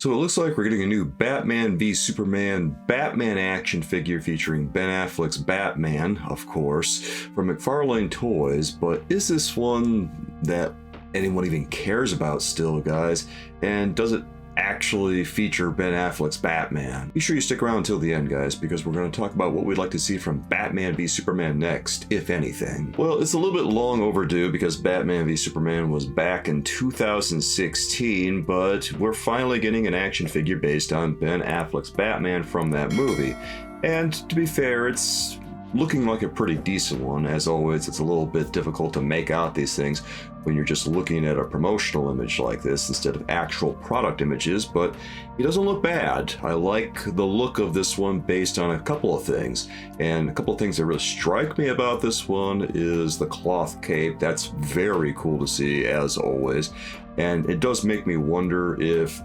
So it looks like we're getting a new Batman v Superman Batman action figure featuring Ben Affleck's Batman, of course, from McFarlane Toys, but is this one that anyone even cares about still, guys? And does it actually feature Ben Affleck's Batman? Be sure you stick around until the end, guys, because we're going to talk about what we'd like to see from Batman v Superman next, if anything. Well, it's a little bit long overdue because Batman v Superman was back in 2016, but we're finally getting an action figure based on Ben Affleck's Batman from that movie. And to be fair, it's looking like a pretty decent one. As always, it's a little bit difficult to make out these things when you're just looking at a promotional image like this instead of actual product images, but it doesn't look bad. I like the look of this one based on a couple of things, and a couple of things that really strike me about this one is the cloth cape. That's very cool to see, as always, and it does make me wonder if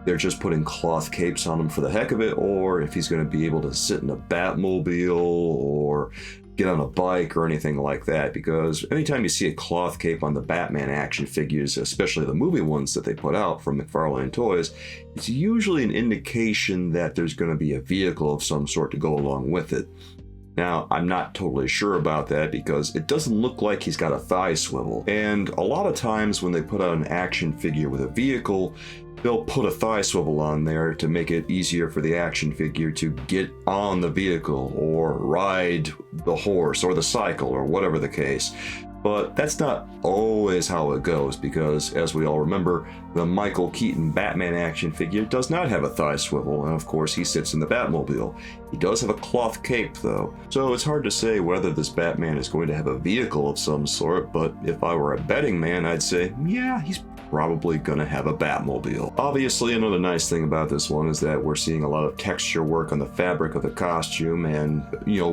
they're just putting cloth capes on him for the heck of it, or if he's going to be able to sit in a Batmobile or get on a bike or anything like that, because anytime you see a cloth cape on the Batman action figures, especially the movie ones that they put out from McFarlane Toys, it's usually an indication that there's going to be a vehicle of some sort to go along with it. Now, I'm not totally sure about that because it doesn't look like he's got a thigh swivel, and a lot of times when they put out an action figure with a vehicle, they'll put a thigh swivel on there to make it easier for the action figure to get on the vehicle or ride the horse or the cycle or whatever the case. But that's not always how it goes, because as we all remember, the Michael Keaton Batman action figure does not have a thigh swivel, and of course he sits in the Batmobile. He does have a cloth cape though, so it's hard to say whether this Batman is going to have a vehicle of some sort, but if I were a betting man, I'd say, yeah, he's probably gonna have a Batmobile. Obviously, another nice thing about this one is that we're seeing a lot of texture work on the fabric of the costume and,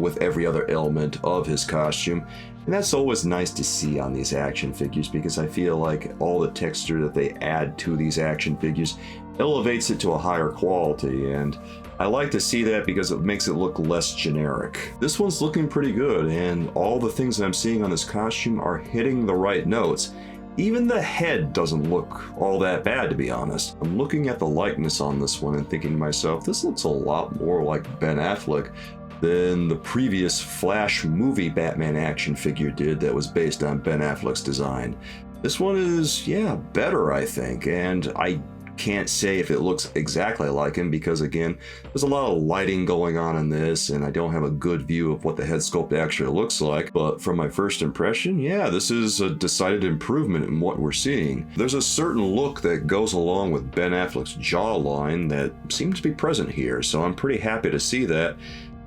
with every other element of his costume. And that's always nice to see on these action figures, because I feel like all the texture that they add to these action figures elevates it to a higher quality, and I like to see that because it makes it look less generic. This one's looking pretty good, and all the things that I'm seeing on this costume are hitting the right notes. Even the head doesn't look all that bad, to be honest. I'm looking at the likeness on this one and thinking to myself, this looks a lot more like Ben Affleck than the previous Flash movie Batman action figure did that was based on Ben Affleck's design. This one is, better, I think, and I can't say if it looks exactly like him because, again, there's a lot of lighting going on in this and I don't have a good view of what the head sculpt actually looks like, but from my first impression, this is a decided improvement in what we're seeing. There's a certain look that goes along with Ben Affleck's jawline that seems to be present here, so I'm pretty happy to see that.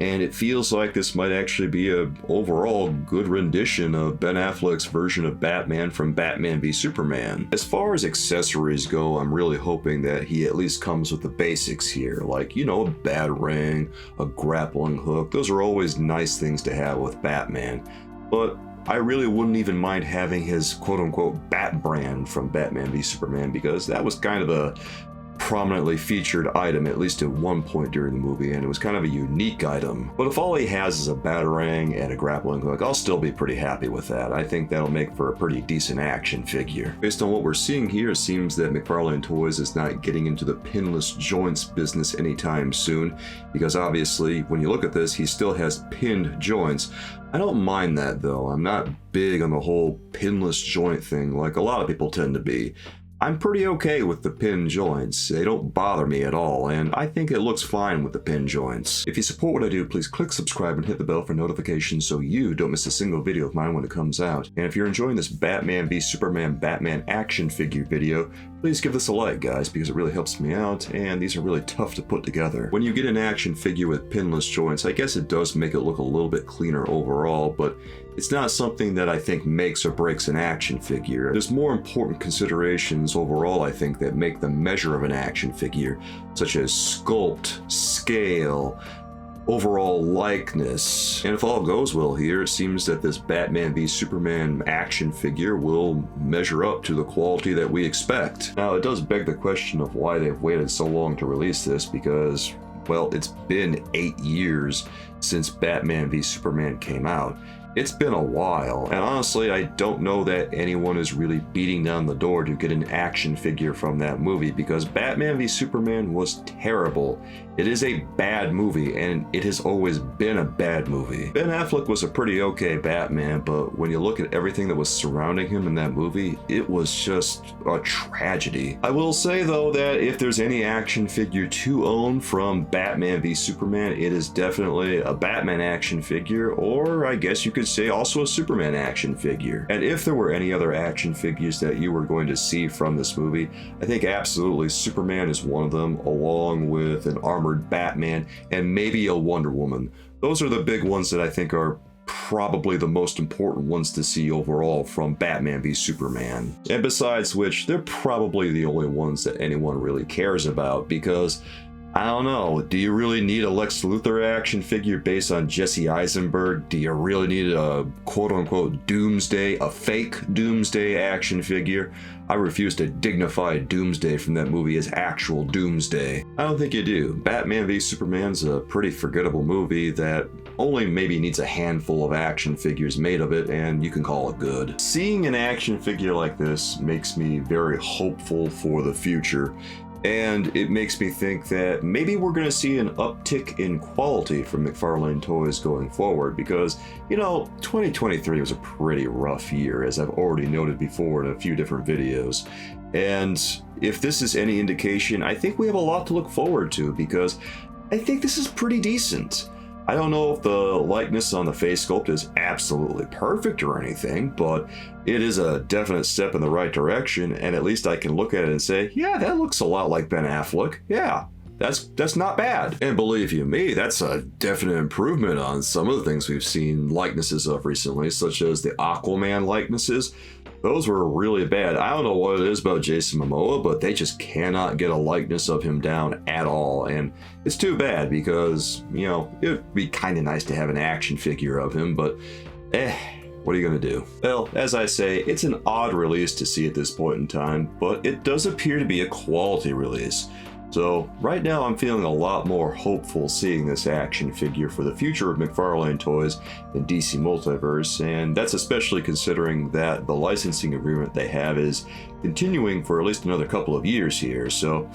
And it feels like this might actually be a overall good rendition of Ben Affleck's version of Batman from Batman v Superman. As far as accessories go, I'm really hoping that he at least comes with the basics here, like, a batarang, a grappling hook. Those are always nice things to have with Batman. But I really wouldn't even mind having his quote-unquote Bat brand from Batman v Superman, because that was kind of a prominently featured item, at least at one point during the movie, and it was kind of a unique item. But if all he has is a batarang and a grappling hook, I'll still be pretty happy with that. I think that'll make for a pretty decent action figure. Based on what we're seeing here, it seems that McFarlane Toys is not getting into the pinless joints business anytime soon, because obviously when you look at this, he still has pinned joints. I don't mind that though. I'm not big on the whole pinless joint thing like a lot of people tend to be. I'm pretty okay with the pin joints. They don't bother me at all, and I think it looks fine with the pin joints. If you support what I do, please click subscribe and hit the bell for notifications so you don't miss a single video of mine when it comes out. And if you're enjoying this Batman v Superman Batman action figure video, please give this a like, guys, because it really helps me out, and these are really tough to put together. When you get an action figure with pinless joints, I guess it does make it look a little bit cleaner overall, but it's not something that I think makes or breaks an action figure. There's more important considerations overall, I think, that make the measure of an action figure, such as sculpt, scale, overall likeness. And if all goes well here, it seems that this Batman v Superman action figure will measure up to the quality that we expect. Now, it does beg the question of why they've waited so long to release this, because, well, it's been 8 years since Batman v Superman came out. It's been a while, and honestly, I don't know that anyone is really beating down the door to get an action figure from that movie, because Batman v Superman was terrible. It is a bad movie, and it has always been a bad movie. Ben Affleck was a pretty okay Batman, but when you look at everything that was surrounding him in that movie, it was just a tragedy. I will say though that if there's any action figure to own from Batman v Superman, it is definitely a Batman action figure, or I guess you could say also a Superman action figure. And if there were any other action figures that you were going to see from this movie, I think absolutely Superman is one of them, along with an armored Batman and maybe a Wonder Woman. Those are the big ones that I think are probably the most important ones to see overall from Batman v Superman. And besides which, they're probably the only ones that anyone really cares about, because I don't know, do you really need a Lex Luthor action figure based on Jesse Eisenberg? Do you really need a quote-unquote Doomsday, a fake Doomsday action figure? I refuse to dignify Doomsday from that movie as actual Doomsday. I don't think you do. Batman v Superman's a pretty forgettable movie that only maybe needs a handful of action figures made of it, and you can call it good. Seeing an action figure like this makes me very hopeful for the future. And it makes me think that maybe we're going to see an uptick in quality from McFarlane Toys going forward, because, you know, 2023 was a pretty rough year, as I've already noted before in a few different videos. And if this is any indication, I think we have a lot to look forward to, because I think this is pretty decent. I don't know if the likeness on the face sculpt is absolutely perfect or anything, but it is a definite step in the right direction, and at least I can look at it and say, yeah, that looks a lot like Ben Affleck. Yeah, that's not bad. And believe you me, that's a definite improvement on some of the things we've seen likenesses of recently, such as the Aquaman likenesses. Those were really bad. I don't know what it is about Jason Momoa, but they just cannot get a likeness of him down at all. And it's too bad, because, you know, it would be kind of nice to have an action figure of him, but what are you going to do? Well, as I say, it's an odd release to see at this point in time, but it does appear to be a quality release. So right now I'm feeling a lot more hopeful seeing this action figure for the future of McFarlane Toys and DC Multiverse, and that's especially considering that the licensing agreement they have is continuing for at least another couple of years here. So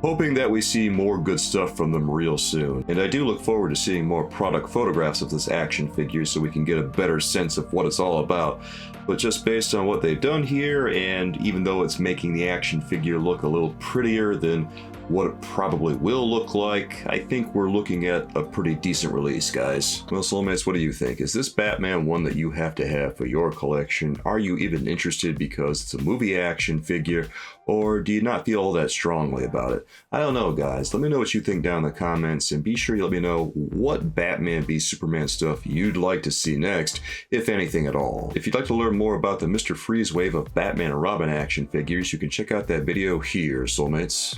hoping that we see more good stuff from them real soon. And I do look forward to seeing more product photographs of this action figure so we can get a better sense of what it's all about. But just based on what they've done here, and even though it's making the action figure look a little prettier than what it probably will look like, I think we're looking at a pretty decent release, guys. Well, soulmates, what do you think? Is this Batman one that you have to have for your collection? Are you even interested because it's a movie action figure, or do you not feel all that strongly about it? I don't know, guys. Let me know what you think down in the comments, and be sure you let me know what Batman v Superman stuff you'd like to see next, if anything at all. If you'd like to learn more about the Mr. Freeze wave of Batman and Robin action figures, you can check out that video here, soulmates.